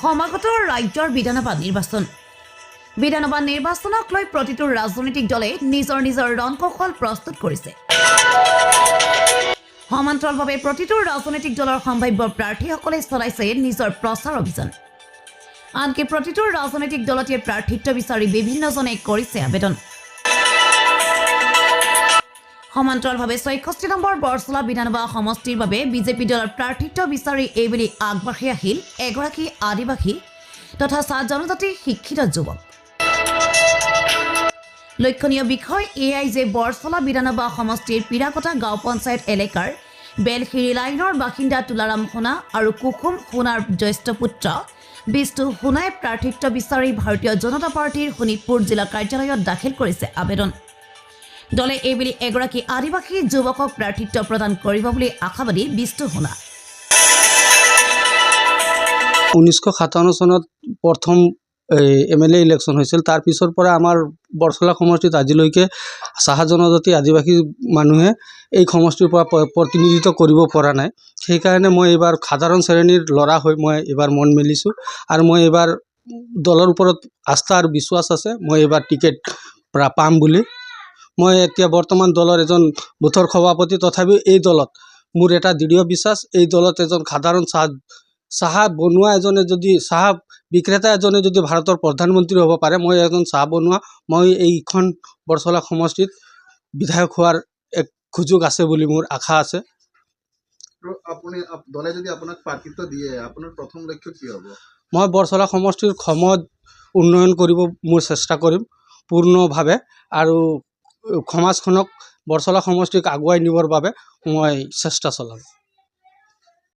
সমাগত ৰাজ্যৰ বিধানসভা নিৰ্বাচন। বিধানসভা নিৰ্বাচনক লৈ প্ৰতিটো ৰাজনৈতিক দলে নিজৰ নিজৰ ৰণকৌশল প্ৰস্তুত কৰিছে। সমান্তৰালভাৱে প্ৰতিটো ৰাজনৈতিক দলৰ সম্ভাৱ্য প্ৰাৰ্থীসকলে চলাইছে নিজৰ প্ৰচাৰ অভিযান। আনকি প্ৰতিটো ৰাজনৈতিক দলতে প্ৰাৰ্থিত্ব বিচাৰি বিভিন্নজনে কৰিছে আবেদন। সমান্তৰালভাৱে ৬৬ নম্বৰ বৰছলা বিধানসভা সমষ্টিৰ বাবে বিজেপি দলৰ প্ৰাৰ্থিত্ব বিচাৰি এইবুলি আগবাঢ়ি আহিল এগৰাকী আদিবাসী তথা চাহ জনজাতিৰ শিক্ষিত যুৱক। লক্ষণীয় বিষয় এয়াই যে বৰছলা বিধানসভা সমষ্টিৰ পিৰাকটা গাঁও পঞ্চায়ত এলেকাৰ বেলখিৰি লাইনৰ বাসিন্দা তুলাৰাম সোণা আৰু কুসুম সোণাৰ জ্যেষ্ঠ পুত্ৰ বিষ্ণু সোণাই প্ৰাৰ্থিত্ব বিচাৰি ভাৰতীয় জনতা পাৰ্টীৰ শোণিতপুৰ জিলা কাৰ্যালয়ত দাখিল কৰিছে আবেদন। দলে এইবুলি এগৰাকী আদিবাসী যুৱকক প্ৰাৰ্থিত্ব প্ৰদান কৰিব বুলি আশাবাদী বিষ্ণু সোণা। 1957 চনত প্ৰথম MLA ইলেকশ্যন হৈছিল। তাৰ পিছৰ পৰা আমাৰ বৰছলা সমষ্টিত আজিলৈকে চাহ জনজাতি আদিবাসী মানুহে এই সমষ্টিৰ পৰা প্ৰতিনিধিত্ব কৰিব পৰা নাই। সেইকাৰণে মই এইবাৰ সাধাৰণ শ্ৰেণীৰ ল'ৰা হৈ মই এইবাৰ মন মেলিছোঁ আৰু মই এইবাৰ দলৰ ওপৰত আস্থা আৰু বিশ্বাস আছে মই এইবাৰ টিকেট পাম বুলি। মই এতিয়া বৰ্তমান দলৰ এজন বুথৰ সভাপতি, তথাপিও এই দলত মোৰ এটা দৃঢ় বিশ্বাস, এই দলত এজন সাধাৰণ চাহ বনোৱা এজনে যদি চাহ বিক্ৰেতা এজনে যদি ভাৰতৰ প্ৰধানমন্ত্ৰী হ'ব পাৰে, মই এজন চাহ বনোৱা মই এইখন বৰছলা সমষ্টিত বিধায়ক হোৱাৰ এক সুযোগ আছে বুলি মোৰ আশা আছে। আপুনি দলে যদি আপোনাক প্ৰাৰ্থিত্ব দিয়ে আপোনাৰ প্ৰথম লক্ষ্য কি হ'ব? মই বৰছলা সমষ্টিৰ সময়ত উন্নয়ন কৰিব মোৰ চেষ্টা কৰিম পূৰ্ণভাৱে আৰু সমাজখনক বৰছলা সমষ্টিক আগুৱাই নিবৰ বাবে মই চেষ্টা চলাম।